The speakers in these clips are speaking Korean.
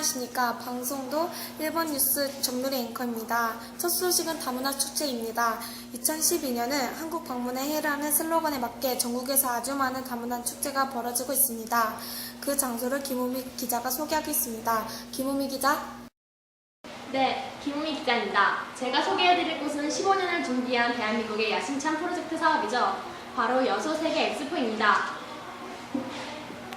안녕하십니까. 방송도 1번 뉴스 정누리 앵커입니다. 첫 소식은 다문화 축제입니다. 2012년은 한국 방문의 해라는 슬로건에 맞게 전국에서 아주 많은 다문화 축제가 벌어지고 있습니다. 그 장소를 김우미 기자가 소개하겠습니다. 김우미 기자. 네, 김우미 기자입니다. 제가 소개해드릴 곳은 15년을 준비한 대한민국의 야심찬 프로젝트 사업이죠. 바로 여소세계 엑스포입니다.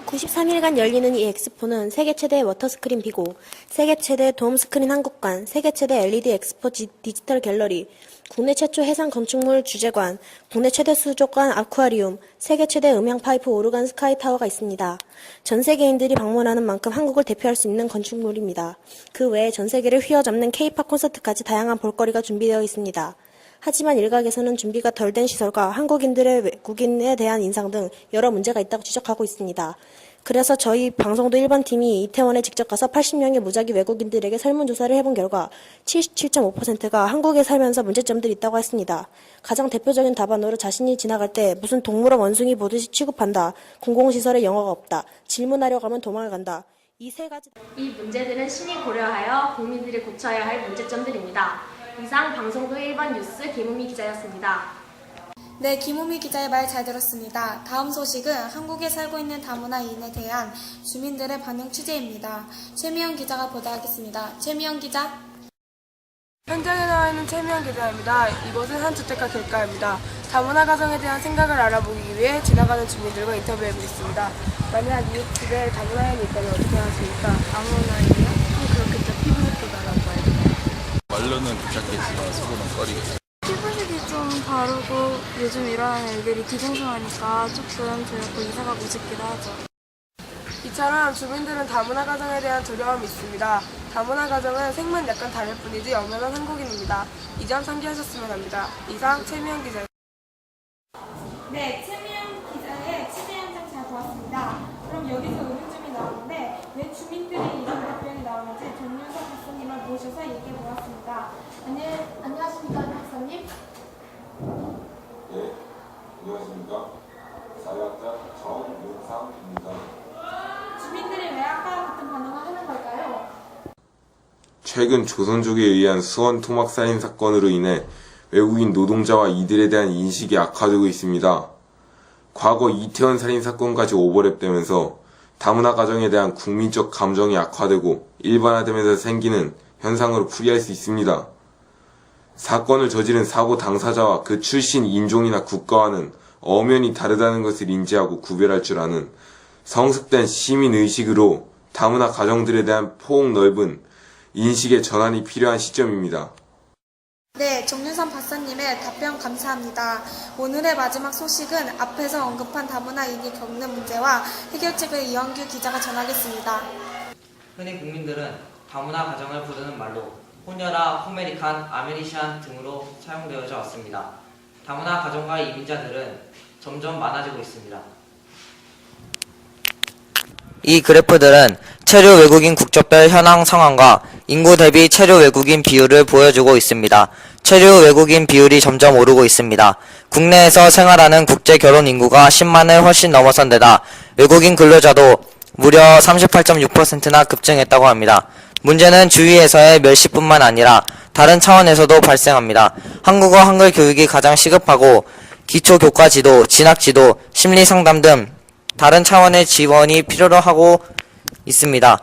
93일간 열리는 이 엑스포는 세계 최대 워터스크린 비고, 세계 최대 도움스크린 한국관, 세계 최대 LED 엑스포 디지털 갤러리, 국내 최초 해상 건축물 주제관, 국내 최대 수족관 아쿠아리움, 세계 최대 음향 파이프 오르간 스카이타워가 있습니다. 전 세계인들이 방문하는 만큼 한국을 대표할 수 있는 건축물입니다. 그 외에 전 세계를 휘어잡는 K-팝 콘서트까지 다양한 볼거리가 준비되어 있습니다. 하지만 일각에서는 준비가 덜 된 시설과 한국인들의 외국인에 대한 인상 등 여러 문제가 있다고 지적하고 있습니다. 그래서 저희 방송도 1번팀이 이태원에 직접 가서 80명의 무작위 외국인들에게 설문조사를 해본 결과 77.5%가 한국에 살면서 문제점들이 있다고 했습니다. 가장 대표적인 답안으로 자신이 지나갈 때 무슨 동물원 원숭이 보듯이 취급한다, 공공시설에 영어가 없다, 질문하려고 하면 도망을 간다. 이 세 가지. 이 문제들은 신이 고려하여 국민들이 고쳐야 할 문제점들입니다. 이상 방송도 1번 뉴스 김우미 기자였습니다. 네, 김우미 기자의 말 잘 들었습니다. 다음 소식은 한국에 살고 있는 다문화인에 대한 주민들의 반응 취재입니다. 최미영 기자가 보도하겠습니다. 최미영 기자. 현장에 나와 있는 최미영 기자입니다. 이곳은 한 주택가 길가입니다. 다문화 가정에 대한 생각을 알아보기 위해 지나가는 주민들과 인터뷰해보겠습니다. 만약 이웃집에 다문화인이 있다면 어떻게 하십니까? 다문화인이요? 그렇겠죠. 피부색도 달라져요. 말로는 괜찮겠지만 속으로는 꺼리겠죠. 피부색이 좀 다르고 요즘 일어나는 일들이 기생성하니까 조금 두렵고 이사가고 싶기도 하죠. 이처럼 주민들은 다문화 가정에 대한 두려움이 있습니다. 다문화 가정은 생만 약간 다를 뿐이지 엄연한 한국인입니다. 이 점 상기하셨으면 합니다. 이상 최미영 기자. 네, 최미영 기자의 취재 현장 잘 보았습니다. 그럼 여기서 의문점이 나오는데 왜 주민들이 이런 답변이 나오는지 전윤석 박사님을 모셔서 얘기해 보았습니다. 안녕하십니까, 박사님? 네, 안녕하십니까. 사회학자 정윤상입니다. 주민들이 왜 아까와 같은 반응을 하는 걸까요? 최근 조선족에 의한 수원 토막 살인 사건으로 인해 외국인 노동자와 이들에 대한 인식이 악화되고 있습니다. 과거 이태원 살인 사건까지 오버랩되면서 다문화 가정에 대한 국민적 감정이 악화되고 일반화되면서 생기는 현상으로 풀이할 수 있습니다. 사건을 저지른 사고 당사자와 그 출신 인종이나 국가와는 엄연히 다르다는 것을 인지하고 구별할 줄 아는 성숙된 시민의식으로 다문화 가정들에 대한 폭넓은 인식의 전환이 필요한 시점입니다. 네, 정윤선 박사님의 답변 감사합니다. 오늘의 마지막 소식은 앞에서 언급한 다문화인이 겪는 문제와 해결책을 이영규 기자가 전하겠습니다. 흔히 국민들은 다문화 가정을 부르는 말로 호녀라, 호메리칸, 아메리시안 등으로 사용되어져 왔습니다. 다문화 가정과 이민자들은 점점 많아지고 있습니다. 이 그래프들은 체류 외국인 국적별 현황 상황과 인구 대비 체류 외국인 비율을 보여주고 있습니다. 체류 외국인 비율이 점점 오르고 있습니다. 국내에서 생활하는 국제 결혼 인구가 10만을 훨씬 넘어선 데다 외국인 근로자도 무려 38.6%나 급증했다고 합니다. 문제는 주위에서의 멸시뿐만 아니라 다른 차원에서도 발생합니다. 한국어 한글 교육이 가장 시급하고 기초 교과 지도, 진학 지도, 심리 상담 등 다른 차원의 지원이 필요로 하고 있습니다.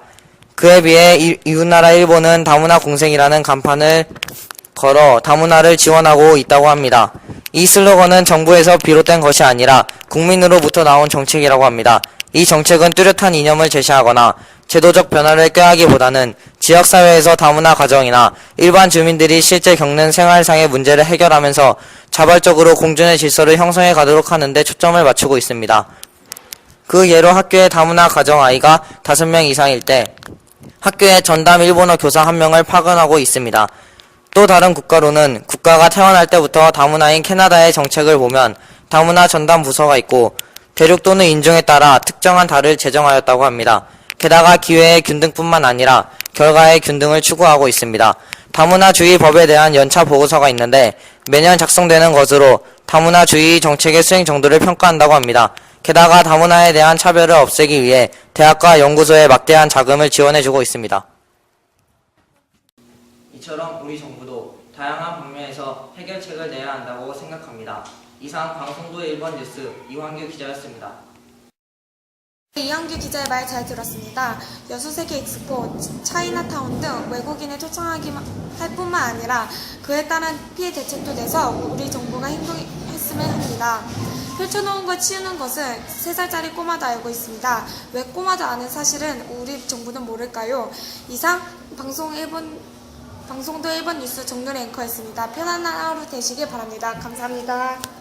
그에 비해 이웃나라 일본은 다문화 공생이라는 간판을 걸어 다문화를 지원하고 있다고 합니다. 이 슬로건은 정부에서 비롯된 것이 아니라 국민으로부터 나온 정책이라고 합니다. 이 정책은 뚜렷한 이념을 제시하거나 제도적 변화를 꾀하기보다는 지역사회에서 다문화 가정이나 일반 주민들이 실제 겪는 생활상의 문제를 해결하면서 자발적으로 공존의 질서를 형성해 가도록 하는 데 초점을 맞추고 있습니다. 그 예로 학교에 다문화 가정 아이가 5명 이상일 때 학교에 전담 일본어 교사 1명을 파견하고 있습니다. 또 다른 국가로는 국가가 태어날 때부터 다문화인 캐나다의 정책을 보면 다문화 전담 부서가 있고 대륙 또는 인종에 따라 특정한 달을 제정하였다고 합니다. 게다가 기회의 균등뿐만 아니라 결과의 균등을 추구하고 있습니다. 다문화주의 법에 대한 연차 보고서가 있는데 매년 작성되는 것으로 다문화주의 정책의 수행 정도를 평가한다고 합니다. 게다가 다문화에 대한 차별을 없애기 위해 대학과 연구소에 막대한 자금을 지원해주고 있습니다. 이처럼 우리 정부도 다양한 방면에서 해결책을 내야 한다고 생각합니다. 이상 방송도 1번 뉴스 이환규 기자였습니다. 이한규 기자의 말 잘 들었습니다. 여수세계 엑스포, 차이나타운 등 외국인을 초청하기 할 뿐만 아니라 그에 따른 피해 대책도 내서 우리 정부가 행동했으면 합니다. 펼쳐놓은 걸 치우는 것은 3살짜리 꼬마도 알고 있습니다. 왜 꼬마도 아는 사실은 우리 정부는 모를까요? 이상 방송도 1번 뉴스 정누리 앵커였습니다. 편안한 하루 되시길 바랍니다. 감사합니다.